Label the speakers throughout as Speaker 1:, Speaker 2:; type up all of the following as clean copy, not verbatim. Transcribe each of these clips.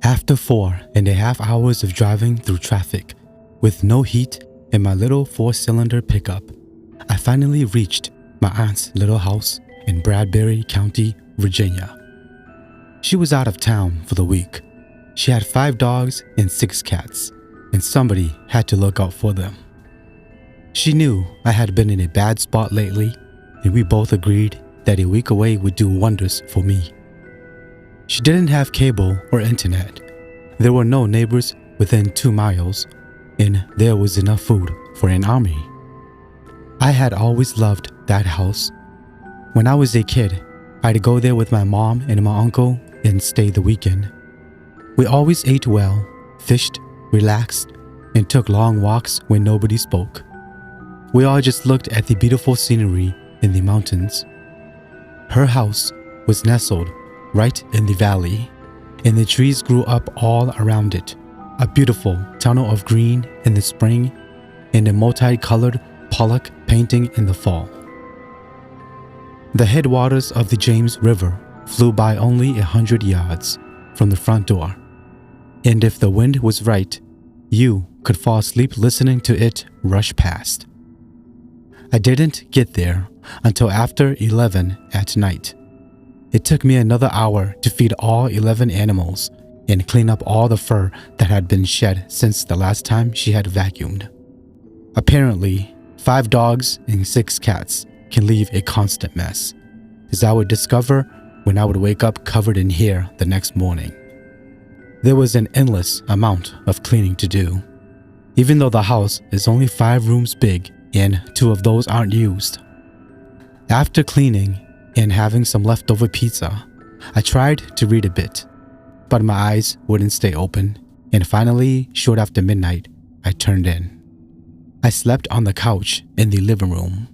Speaker 1: After 4.5 hours of driving through traffic, with no heat in my little 4-cylinder pickup, I finally reached my aunt's little house in Bradbury County, Virginia. She was out of town for the week. She had 5 dogs and 6 cats, and somebody had to look out for them. She knew I had been in a bad spot lately, and we both agreed that a week away would do wonders for me. She didn't have cable or internet. There were no neighbors within 2 miles, and there was enough food for an army. I had always loved that house. When I was a kid, I'd go there with my mom and my uncle and stay the weekend. We always ate well, fished, relaxed, and took long walks when nobody spoke. We all just looked at the beautiful scenery in the mountains. Her house was nestled right in the valley, and the trees grew up all around it, a beautiful tunnel of green in the spring and a multicolored Pollock painting in the fall. The headwaters of the James River flew by only 100 yards from the front door, and if the wind was right, you could fall asleep listening to it rush past. I didn't get there until after 11 at night. It took me another hour to feed all 11 animals and clean up all the fur that had been shed since the last time she had vacuumed. Apparently, 5 dogs and 6 cats can leave a constant mess, as I would discover when I would wake up covered in hair the next morning. There was an endless amount of cleaning to do, even though the house is only 5 rooms big and 2 of those aren't used. After cleaning and having some leftover pizza, I tried to read a bit, but my eyes wouldn't stay open, and finally, short after midnight, I turned in. I slept on the couch in the living room.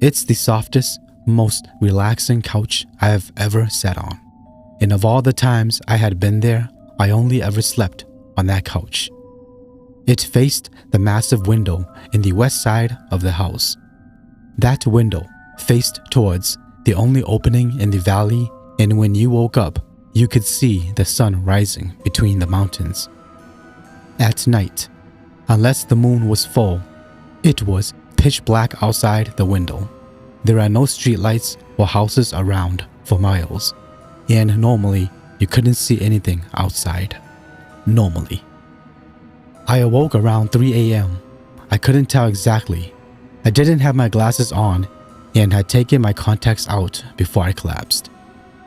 Speaker 1: It's the softest, most relaxing couch I have ever sat on, and of all the times I had been there, I only ever slept on that couch. It faced the massive window in the west side of the house. That window faced towards the only opening in the valley, and when you woke up, you could see the sun rising between the mountains. At night, unless the moon was full, it was pitch black outside the window. There are no streetlights or houses around for miles, and normally you couldn't see anything outside. Normally. I awoke around 3 a.m. I couldn't tell exactly. I didn't have my glasses on and had taken my contacts out before I collapsed.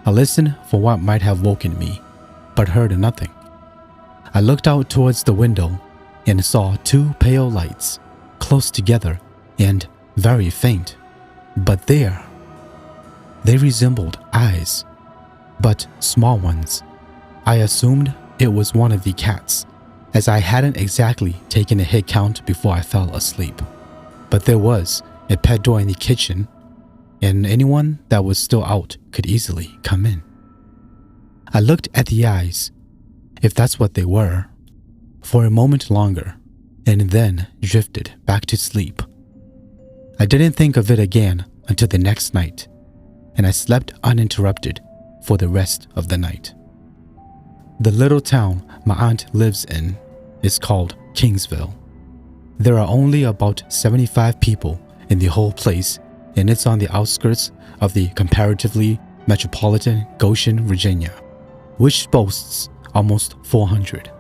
Speaker 1: I listened for what might have woken me, but heard nothing. I looked out towards the window and saw 2 pale lights, close together and very faint, but there. They resembled eyes, but small ones. I assumed it was one of the cats, as I hadn't exactly taken a head count before I fell asleep. But there was a pet door in the kitchen, and anyone that was still out could easily come in. I looked at the eyes, if that's what they were, for a moment longer, and then drifted back to sleep. I didn't think of it again until the next night, and I slept uninterrupted for the rest of the night. The little town my aunt lives in is called Kingsville. There are only about 75 people in the whole place, and it's on the outskirts of the comparatively metropolitan Goshen, Virginia, which boasts almost 400.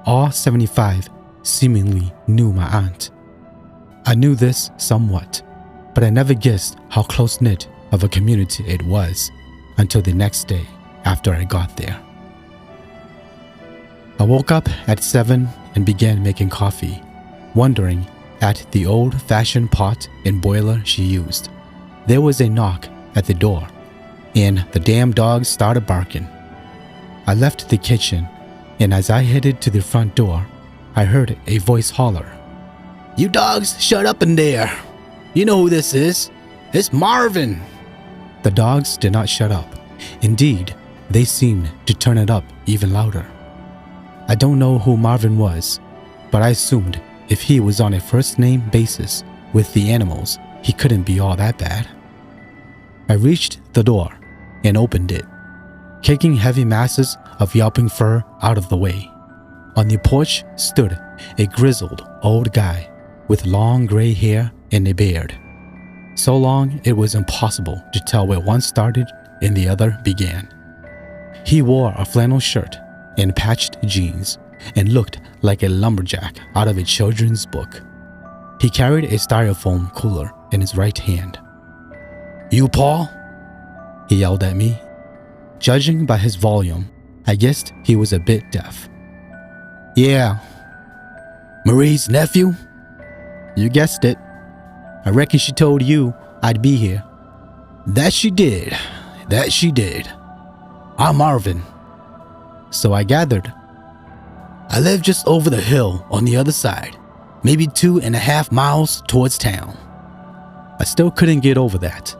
Speaker 1: All 75 seemingly knew my aunt. I knew this somewhat, but I never guessed how close-knit of a community it was until the next day after I got there. I woke up at 7 and began making coffee, wondering at the old-fashioned pot and boiler she used. There was a knock at the door, and the damn dogs started barking. I left the kitchen, and as I headed to the front door, I heard a voice holler, "You dogs, shut up in there! You know who this is. It's Marvin!" The dogs did not shut up. Indeed, they seemed to turn it up even louder. I don't know who Marvin was, but I assumed if he was on a first-name basis with the animals, he couldn't be all that bad. I reached the door and opened it. Kicking heavy masses of yelping fur out of the way. On the porch stood a grizzled old guy with long gray hair and a beard. So long it was impossible to tell where one started and the other began. He wore a flannel shirt and patched jeans and looked like a lumberjack out of a children's book. He carried a styrofoam cooler in his right hand. "You, Paul?" he yelled at me. Judging by his volume, I guessed he was a bit deaf. "Yeah." "Marie's nephew?" "You guessed it. I reckon she told you I'd be here." "That she did. That she did. I'm Marvin." So I gathered. "I live just over the hill on the other side, maybe 2.5 miles towards town." I still couldn't get over that.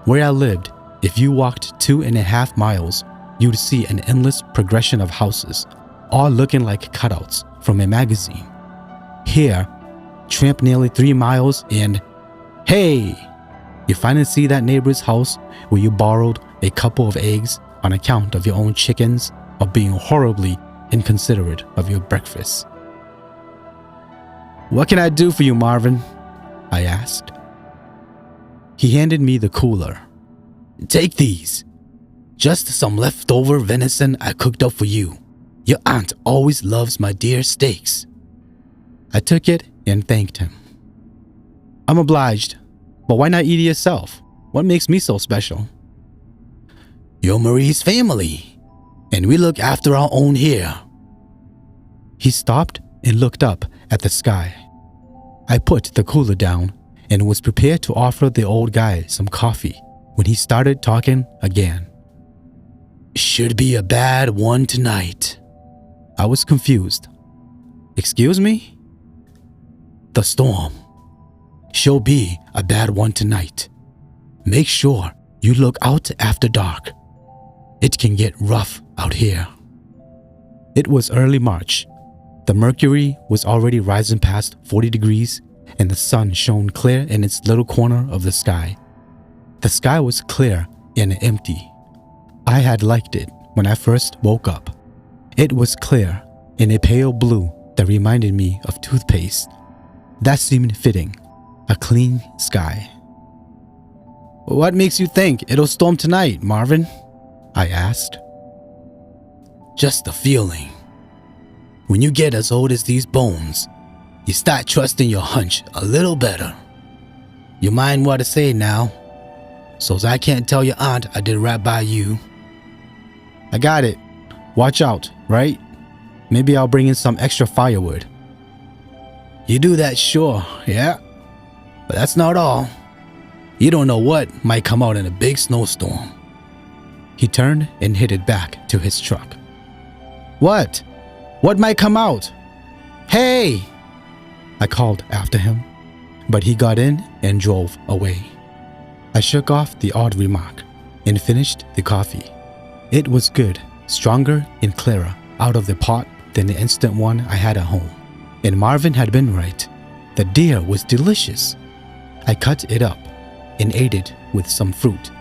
Speaker 1: Where I lived, if you walked 2.5 miles, you'd see an endless progression of houses, all looking like cutouts from a magazine. Here, tramp nearly 3 miles and, hey, you finally see that neighbor's house where you borrowed a couple of eggs on account of your own chickens or being horribly inconsiderate of your breakfast. "What can I do for you, Marvin?" I asked. He handed me the cooler. "Take these. Just some leftover venison I cooked up for you. Your aunt always loves my deer steaks." I took it and thanked him. "I'm obliged, but why not eat it yourself? What makes me so special?" "You're Marie's family, and we look after our own here." He stopped and looked up at the sky. I put the cooler down and was prepared to offer the old guy some coffee when he started talking again. "Should be a bad one tonight." I was confused. "Excuse me?" "The storm. She'll be a bad one tonight. Make sure you look out after dark. It can get rough out here." It was early March. The mercury was already rising past 40 degrees and the sun shone clear in its little corner of the sky. The sky was clear and empty. I had liked it when I first woke up. It was clear in a pale blue that reminded me of toothpaste. That seemed fitting, a clean sky. "What makes you think it'll storm tonight, Marvin?" I asked. "Just a feeling. When you get as old as these bones, you start trusting your hunch a little better. You mind what I say now, so's I can't tell your aunt I did right by you." "I got it. Watch out, right? Maybe I'll bring in some extra firewood." "You do that, sure, yeah? But that's not all. You don't know what might come out in a big snowstorm." He turned and headed back to his truck. "What? What might come out? Hey!" I called after him, but he got in and drove away. I shook off the odd remark and finished the coffee. It was good, stronger and clearer out of the pot than the instant one I had at home. And Marvin had been right. The deer was delicious. I cut it up and ate it with some fruit,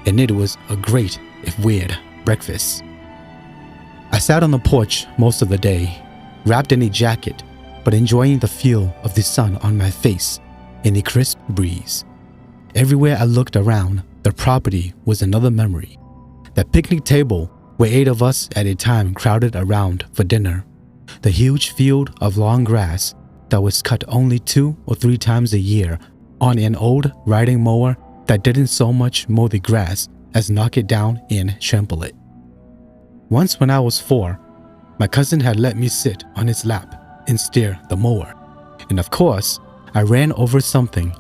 Speaker 1: and it was a great, if weird, breakfast. I sat on the porch most of the day, wrapped in a jacket, but enjoying the feel of the sun on my face in the crisp breeze. Everywhere I looked around, the property was another memory. The picnic table where 8 of us at a time crowded around for dinner. The huge field of long grass that was cut only 2 or 3 times a year on an old riding mower that didn't so much mow the grass as knock it down and trample it. Once when I was 4, my cousin had let me sit on his lap and steer the mower. And of course, I ran over something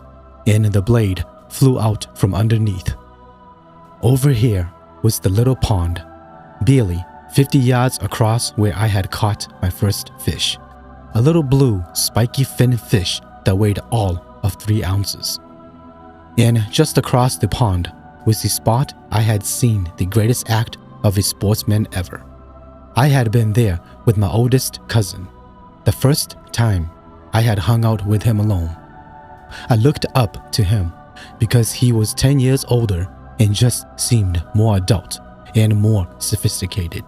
Speaker 1: and the blade flew out from underneath. Over here was the little pond, barely 50 yards across where I had caught my first fish. A little blue, spiky fin fish that weighed all of 3 ounces. And just across the pond was the spot I had seen the greatest act of a sportsman ever. I had been there with my oldest cousin, the first time I had hung out with him alone. I looked up to him because he was 10 years older and just seemed more adult and more sophisticated.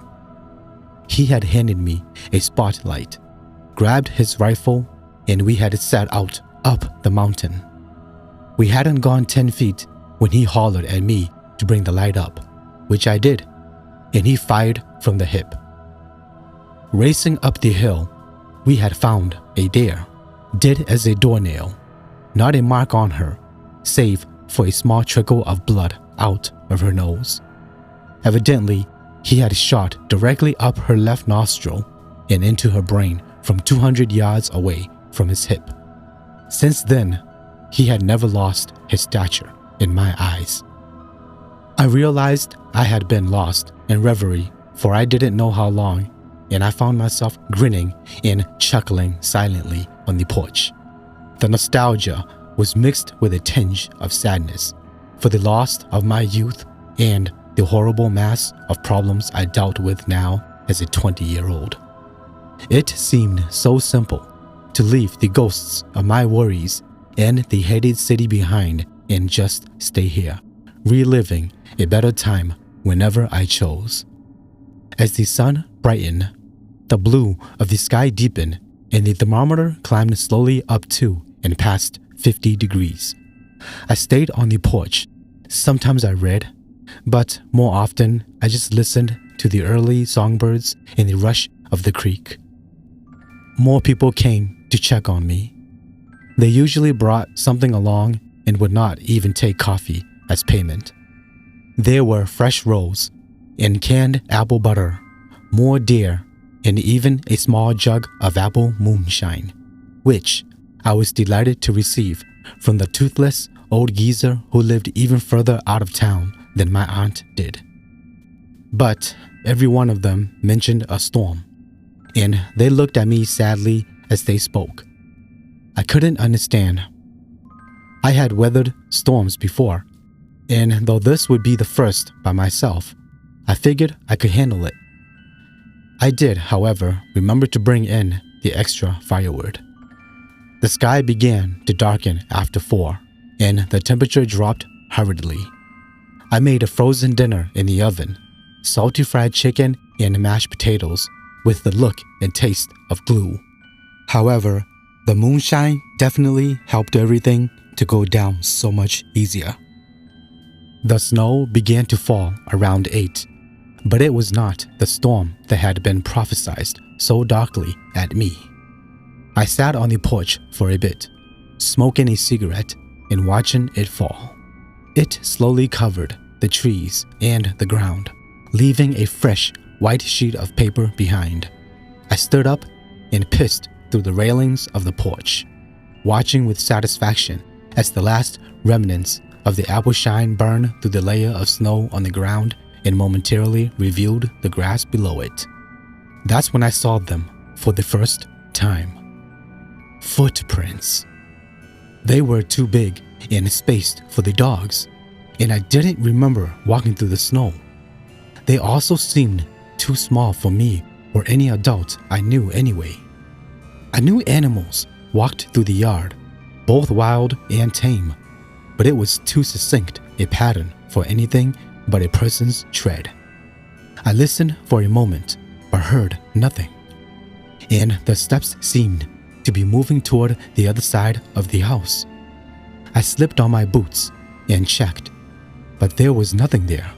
Speaker 1: he had handed me a spotlight, grabbed his rifle, and we had set out up the mountain. We hadn't gone 10 feet when he hollered at me to bring the light up, which I did, and he fired from the hip. Racing up the hill, we had found a deer, dead as a doornail, not a mark on her, save for a small trickle of blood out of her nose. Evidently, he had shot directly up her left nostril and into her brain from 200 yards away from his hip. Since then, he had never lost his stature in my eyes. I realized I had been lost in reverie for I didn't know how long, and I found myself grinning and chuckling silently on the porch. The nostalgia was mixed with a tinge of sadness for the loss of my youth and the horrible mass of problems I dealt with now as a 20-year-old. It seemed so simple to leave the ghosts of my worries and the hated city behind and just stay here, reliving a better time whenever I chose. As the sun brightened, the blue of the sky deepened, and the thermometer climbed slowly up to and past 50 degrees. I stayed on the porch. Sometimes I read, but more often I just listened to the early songbirds and the rush of the creek. More people came to check on me. They usually brought something along and would not even take coffee as payment. There were fresh rolls and canned apple butter, more deer, and even a small jug of apple moonshine, which I was delighted to receive from the toothless old geezer who lived even further out of town than my aunt did. But every one of them mentioned a storm, and they looked at me sadly as they spoke. I couldn't understand. I had weathered storms before, and though this would be the first by myself, I figured I could handle it. I did, however, remember to bring in the extra firewood. The sky began to darken after 4, and the temperature dropped hurriedly. I made a frozen dinner in the oven, salty fried chicken and mashed potatoes with the look and taste of glue. However, the moonshine definitely helped everything to go down so much easier. The snow began to fall around 8, but it was not the storm that had been prophesied so darkly at me. I sat on the porch for a bit, smoking a cigarette and watching it fall. It slowly covered the trees and the ground, leaving a fresh white sheet of paper behind. I stood up and pissed through the railings of the porch, watching with satisfaction as the last remnants of the apple shine burned through the layer of snow on the ground and momentarily revealed the grass below it. That's when I saw them for the first time. Footprints. They were too big and spaced for the dogs, and I didn't remember walking through the snow. They also seemed too small for me or any adult I knew anyway. I knew animals walked through the yard, both wild and tame, but it was too succinct a pattern for anything but a person's tread. I listened for a moment, but heard nothing, and the steps seemed to be moving toward the other side of the house. I slipped on my boots and checked, but there was nothing there.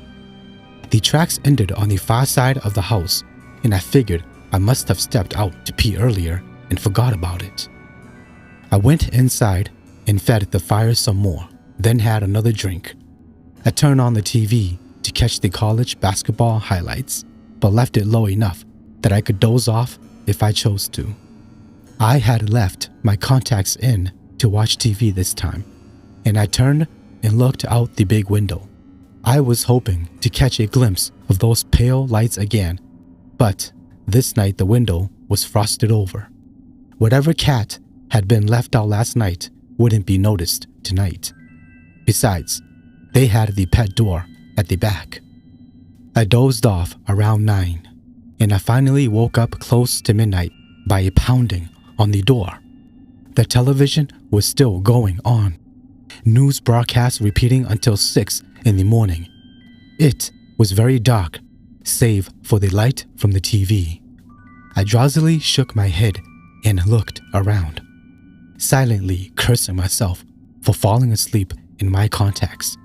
Speaker 1: The tracks ended on the far side of the house, and I figured I must have stepped out to pee earlier and forgot about it. I went inside and fed the fire some more, then had another drink. I turned on the TV to catch the college basketball highlights, but left it low enough that I could doze off if I chose to. I had left my contacts in to watch TV this time, and I turned and looked out the big window. I was hoping to catch a glimpse of those pale lights again, but this night the window was frosted over. Whatever cat had been left out last night wouldn't be noticed tonight. Besides, they had the pet door at the back. I dozed off around 9, and I finally woke up close to midnight by a pounding on the door. The television was still going on. News broadcasts repeating until 6 in the morning. It was very dark, save for the light from the TV. I drowsily shook my head and looked around, silently cursing myself for falling asleep in my contacts.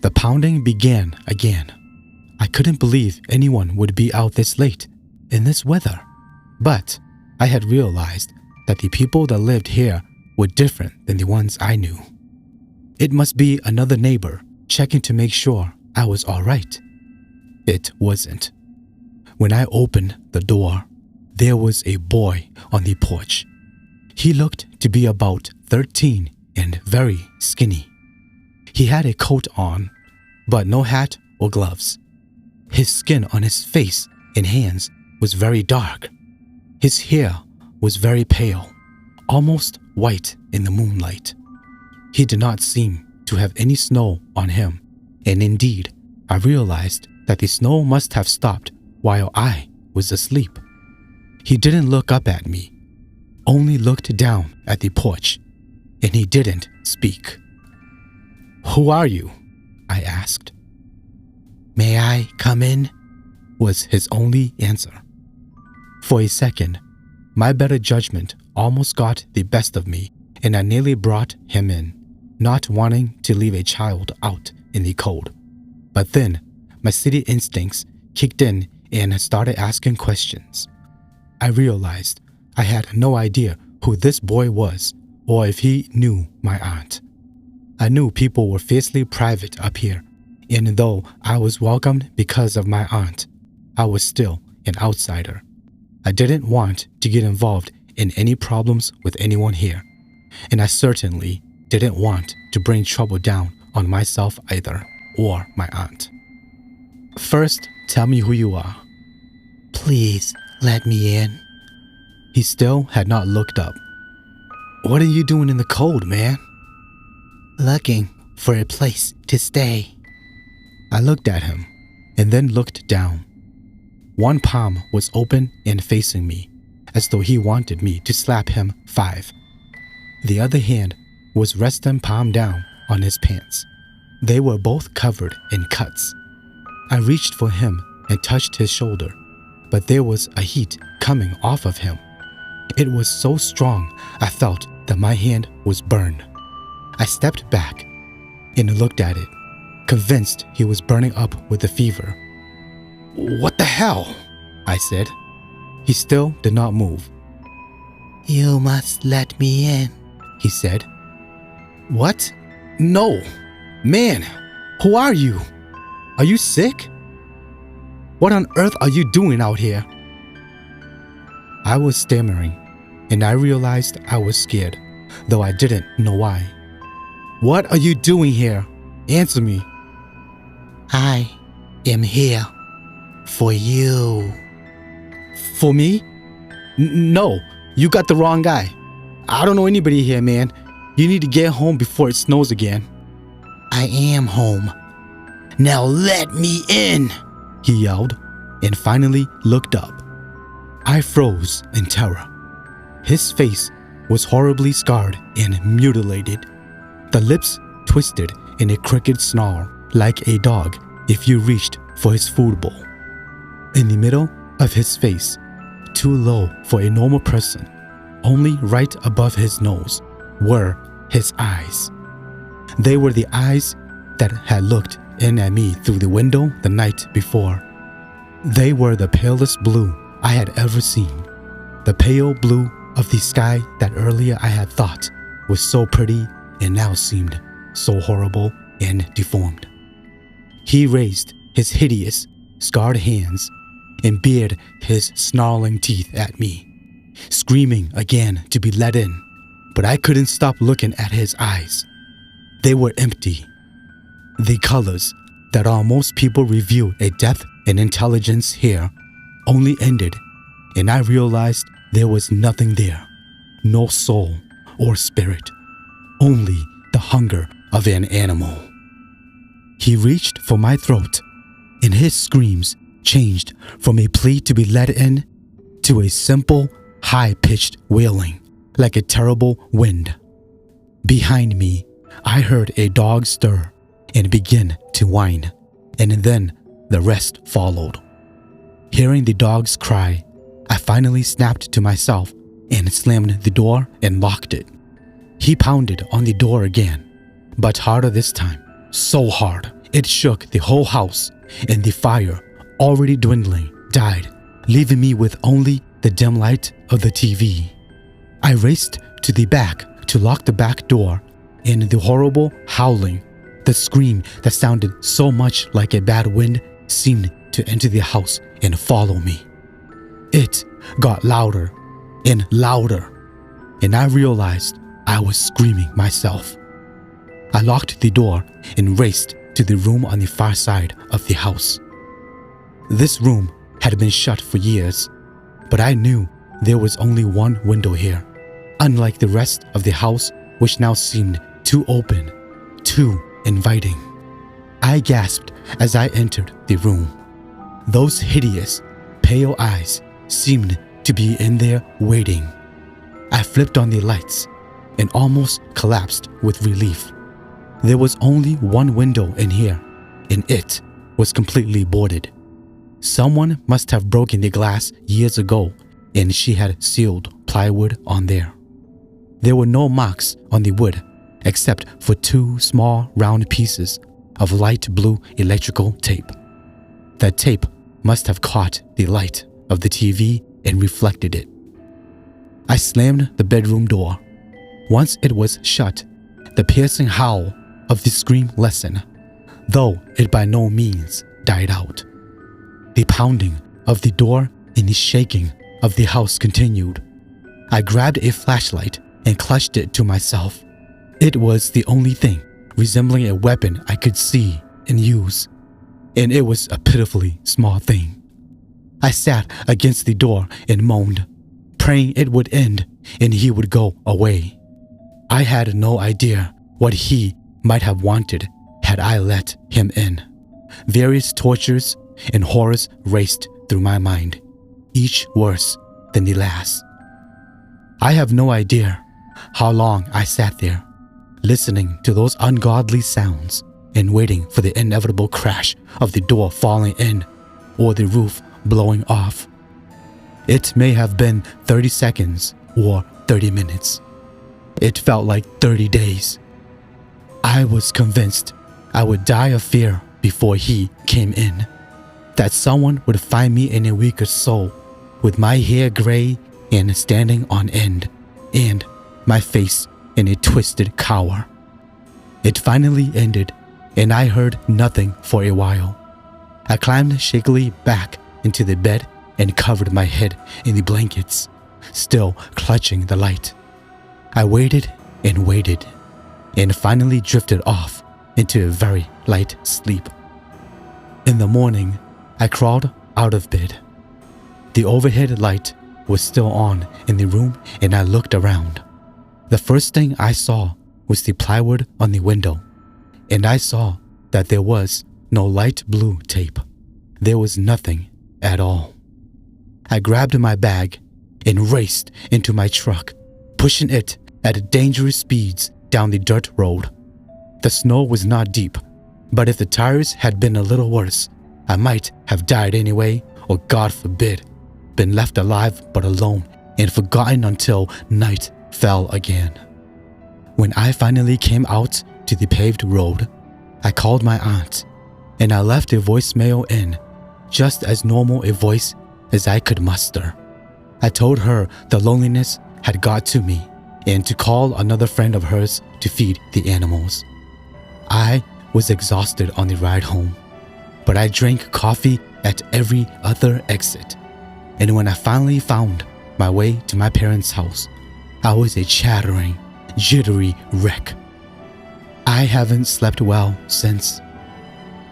Speaker 1: The pounding began again. I couldn't believe anyone would be out this late in this weather, but I had realized that the people that lived here were different than the ones I knew. It must be another neighbor checking to make sure I was all right. It wasn't. When I opened the door, there was a boy on the porch. He looked to be about 13 and very skinny. He had a coat on, but no hat or gloves. His skin on his face and hands was very dark. His hair was very pale, almost white in the moonlight. He did not seem to have any snow on him, and indeed, I realized that the snow must have stopped while I was asleep. He didn't look up at me, only looked down at the porch, and he didn't speak. "Who are you?" I asked. "May I come in?" was his only answer. For a second, my better judgment almost got the best of me, and I nearly brought him in, not wanting to leave a child out in the cold. But then, my city instincts kicked in and started asking questions. I realized I had no idea who this boy was or if he knew my aunt. I knew people were fiercely private up here, and though I was welcomed because of my aunt, I was still an outsider. I didn't want to get involved in any problems with anyone here, and I certainly didn't want to bring trouble down on myself either, or my aunt. "First, tell me who you are." "Please, let me in." He still had not looked up. "What are you doing in the cold, man?" "Looking for a place to stay." I looked at him, and then looked down. One palm was open and facing me, as though he wanted me to slap him 5. The other hand was resting palm down on his pants. They were both covered in cuts. I reached for him and touched his shoulder, but there was a heat coming off of him. It was so strong I felt that my hand was burned. I stepped back and looked at it, convinced he was burning up with a fever. "What the hell?" I said. He still did not move. "You must let me in," he said. "What? No. Man, who are you? Are you sick? What on earth are you doing out here?" I was stammering, and I realized I was scared, though I didn't know why. "What are you doing here? Answer me." "I am here for you." "For me? No, you got the wrong guy. I don't know anybody here, man. You need to get home before it snows again." "I am home. Now let me in," he yelled, and finally looked up. I froze in terror. His face was horribly scarred and mutilated. The lips twisted in a crooked snarl, like a dog if you reached for his food bowl. In the middle of his face, too low for a normal person, only right above his nose, were his eyes. They were the eyes that had looked in at me through the window the night before. They were the palest blue I had ever seen, the pale blue of the sky that earlier I had thought was so pretty and now seemed so horrible and deformed. He raised his hideous, scarred hands and bared his snarling teeth at me, screaming again to be let in, but I couldn't stop looking at his eyes. They were empty. The colors that on most people reveal a depth and intelligence here only ended, and I realized there was nothing there, no soul or spirit, only the hunger of an animal. He reached for my throat, and his screams changed from a plea to be let in to a simple, high-pitched wailing, like a terrible wind. Behind me, I heard a dog stir and begin to whine, and then the rest followed. Hearing the dog's cry, I finally snapped to myself and slammed the door and locked it. He pounded on the door again, but harder this time, so hard it shook the whole house, and the fire, already dwindling, died, leaving me with only the dim light of the TV. I raced to the back to lock the back door, and the horrible howling, the scream that sounded so much like a bad wind, seemed to enter the house and follow me. It got louder and louder, and I realized I was screaming myself. I locked the door and raced to the room on the far side of the house. This room had been shut for years, but I knew there was only one window here, unlike the rest of the house, which now seemed too open, too inviting. I gasped as I entered the room. Those hideous, pale eyes seemed to be in there waiting. I flipped on the lights and almost collapsed with relief. There was only one window in here, and it was completely boarded. Someone must have broken the glass years ago, and she had sealed plywood on there. There were no marks on the wood, except for 2 small round pieces of light blue electrical tape. That tape must have caught the light of the TV and reflected it. I slammed the bedroom door. Once it was shut, the piercing howl of the scream lessened, though it by no means died out. The pounding of the door and the shaking of the house continued. I grabbed a flashlight and clutched it to myself. It was the only thing resembling a weapon I could see and use, and it was a pitifully small thing. I sat against the door and moaned, praying it would end and he would go away. I had no idea what he might have wanted had I let him in. Various tortures and horrors raced through my mind, each worse than the last. I have no idea how long I sat there, listening to those ungodly sounds and waiting for the inevitable crash of the door falling in or the roof blowing off. It may have been 30 seconds or 30 minutes. It felt like 30 days. I was convinced I would die of fear before he came in, that someone would find me in a week or so, with my hair gray and standing on end, and my face in a twisted cower. It finally ended, and I heard nothing for a while. I climbed shakily back into the bed and covered my head in the blankets, still clutching the light. I waited and waited, and finally drifted off into a very light sleep. In the morning, I crawled out of bed. The overhead light was still on in the room, and I looked around. The first thing I saw was the plywood on the window, and I saw that there was no light blue tape. There was nothing at all. I grabbed my bag and raced into my truck, pushing it at dangerous speeds down the dirt road. The snow was not deep, but if the tires had been a little worse, I might have died anyway, or God forbid, been left alive but alone and forgotten until night fell again. When I finally came out to the paved road, I called my aunt, and I left a voicemail in, just as normal a voice as I could muster. I told her the loneliness had got to me, and to call another friend of hers to feed the animals. I was exhausted on the ride home, but I drank coffee at every other exit, and when I finally found my way to my parents' house, I was a chattering, jittery wreck. I haven't slept well since,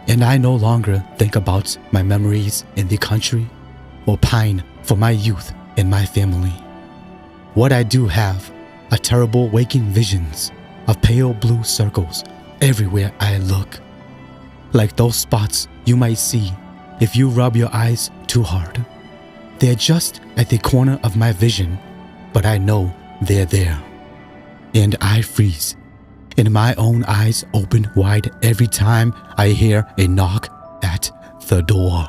Speaker 1: and I no longer think about my memories in the country or pine for my youth and my family. What I do have are terrible waking visions of pale blue circles everywhere I look, like those spots you might see if you rub your eyes too hard. They're just at the corner of my vision, but I know they're there. And I freeze, and my own eyes open wide every time I hear a knock at the door.